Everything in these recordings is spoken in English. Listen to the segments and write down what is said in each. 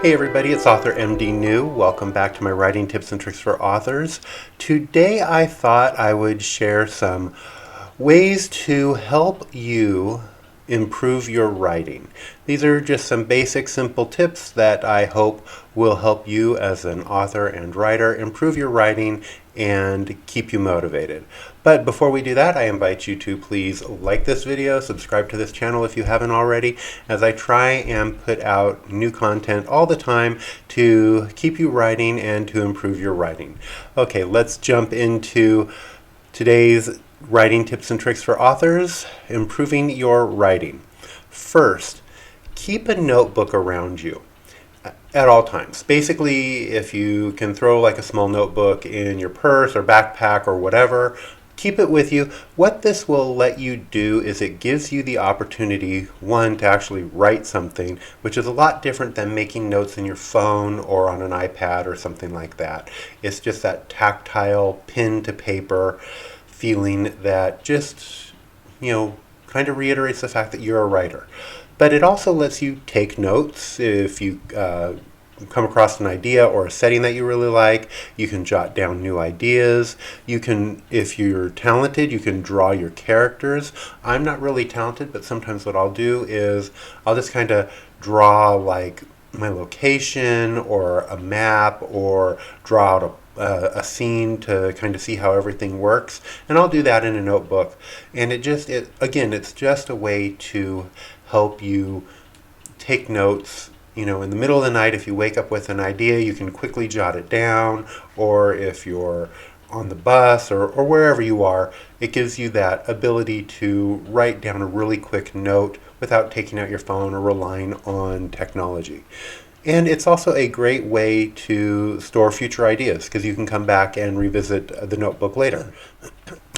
Hey everybody, it's author MD New. Welcome back to my writing tips and tricks for authors. Today I thought I would share some ways to help you improve your writing. These are just some basic, simple tips that I hope will help you as an author and writer improve your writing and keep you motivated. But before we do that, I invite you to please like this video, subscribe to this channel if you haven't already, as I try and put out new content all the time to keep you writing and to improve your writing. Okay, let's jump into today's writing tips and tricks for authors, improving your writing. First, keep a notebook around you at all times. Basically, if you can throw like a small notebook in your purse or backpack or whatever, keep it with you. What this will let you do is it gives you the opportunity, one, to actually write something, which is a lot different than making notes in your phone or on an iPad or something like that. It's just that tactile pen to paper feeling that just, kind of reiterates the fact that you're a writer. But it also lets you take notes. If you come across an idea or a setting that you really like, you can jot down new ideas. You can, if you're talented, you can draw your characters. I'm not really talented, but sometimes what I'll do is I'll just kind of draw like my location or a map or draw out a scene to kind of see how everything works, and I'll do that in a notebook. And it's just a way to help you take notes. In the middle of the night, if you wake up with an idea, you can quickly jot it down, or if you're on the bus or wherever you are, it gives you that ability to write down a really quick note without taking out your phone or relying on technology. And it's also a great way to store future ideas because you can come back and revisit the notebook later.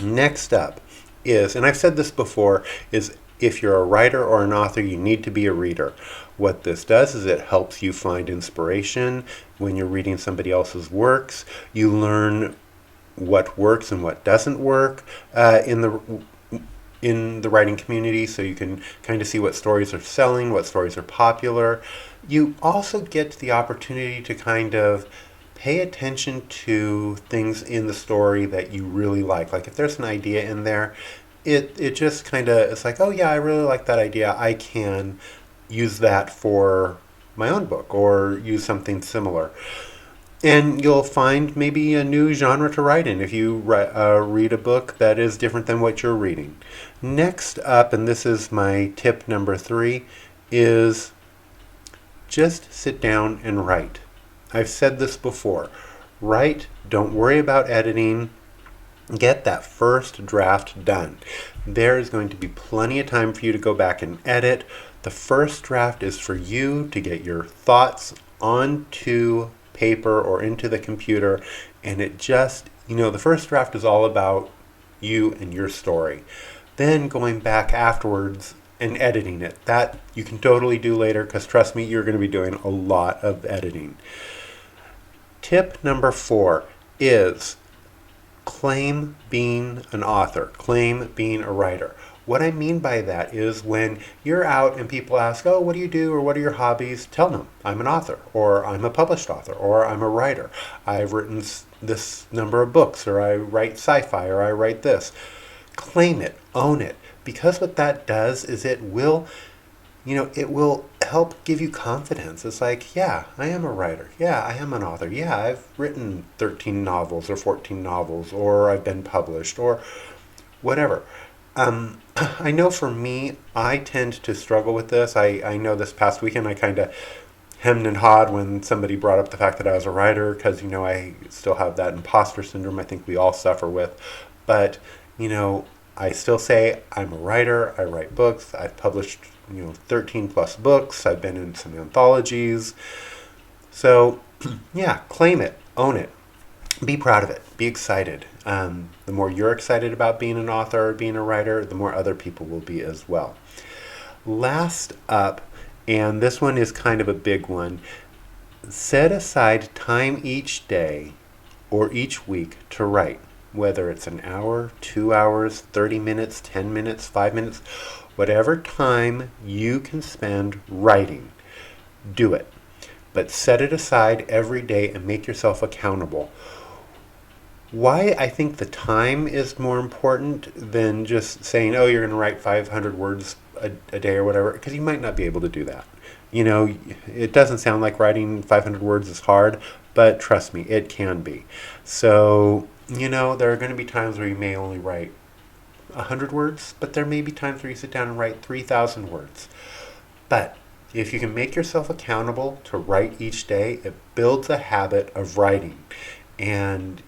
Next up is, and I've said this before, is if you're a writer or an author, you need to be a reader. What this does is it helps you find inspiration when you're reading somebody else's works. You learn what works and what doesn't work in the writing community, so you can kind of see what stories are selling, what stories are popular. You also get the opportunity to kind of pay attention to things in the story that you really like. Like if there's an idea in there, it just kind of, it's like, oh yeah, I really like that idea. I can use that for my own book or use something similar. And you'll find maybe a new genre to write in if you read a book that is different than what you're reading. Next up, and this is my tip number 3, is just sit down and write. I've said this before. Write, don't worry about editing. Get that first draft done. There is going to be plenty of time for you to go back and edit. The first draft is for you to get your thoughts onto paper or into the computer, and it just, the first draft is all about you and your story. Then going back afterwards and editing it, that you can totally do later, because trust me, you're going to be doing a lot of editing. Tip number 4 is claim being an author, claim being a writer. What I mean by that is when you're out and people ask, oh, what do you do or what are your hobbies? Tell them, I'm an author, or I'm a published author, or I'm a writer. I've written this number of books, or I write sci-fi, or I write this. Claim it, own it, because what that does is it will help give you confidence. It's like, yeah, I am a writer. Yeah, I am an author. Yeah, I've written 13 novels or 14 novels, or I've been published, or whatever. I know for me, I tend to struggle with this. I know this past weekend I kind of hemmed and hawed when somebody brought up the fact that I was a writer, because, I still have that imposter syndrome I think we all suffer with. But, I still say I'm a writer. I write books. I've published 13 plus books. I've been in some anthologies. So yeah, claim it, own it, be proud of it, be excited. The more you're excited about being an author or being a writer, the more other people will be as well. Last up, and this one is kind of a big one, set aside time each day or each week to write. Whether it's an hour, 2 hours, 30 minutes, 10 minutes, 5 minutes, whatever time you can spend writing, do it. but set it aside every day and make yourself accountable. Why I think the time is more important than just saying, oh, you're going to write 500 words a day or whatever, because you might not be able to do that. You know, it doesn't sound like writing 500 words is hard, but trust me, it can be. So, you know, there are going to be times where you may only write 100 words, but there may be times where you sit down and write 3,000 words. But if you can make yourself accountable to write each day, it builds a habit of writing. And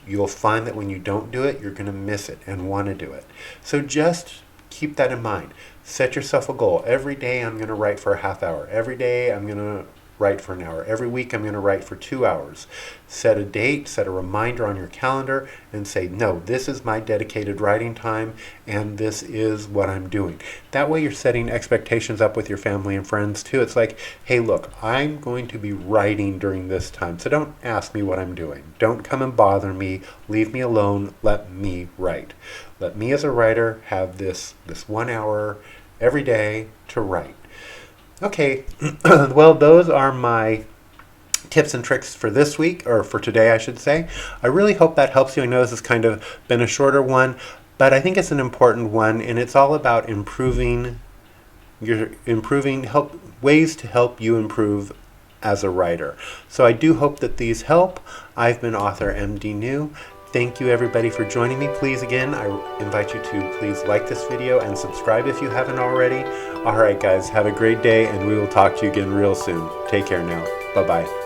you'll find that when you don't do it, you're going to miss it and want to do it. So just keep that in mind. Set yourself a goal. Every day I'm going to write for a half hour. Every day I'm going to write for an hour. Every week I'm going to write for 2 hours. Set a date, set a reminder on your calendar, and say, no, this is my dedicated writing time, and this is what I'm doing. That way you're setting expectations up with your family and friends too. It's like, hey, look, I'm going to be writing during this time, so don't ask me what I'm doing. Don't come and bother me. Leave me alone. Let me write. Let me as a writer have this 1 hour every day to write. Okay, well, those are my tips and tricks for this week, or for today, I should say. I really hope that helps you. I know this has kind of been a shorter one, but I think it's an important one, and it's all about ways to help you improve as a writer. So I do hope that these help. I've been author MD New. Thank you everybody for joining me. Please, again, I invite you to please like this video and subscribe if you haven't already. All right, guys, have a great day, and we will talk to you again real soon. Take care now. Bye-bye.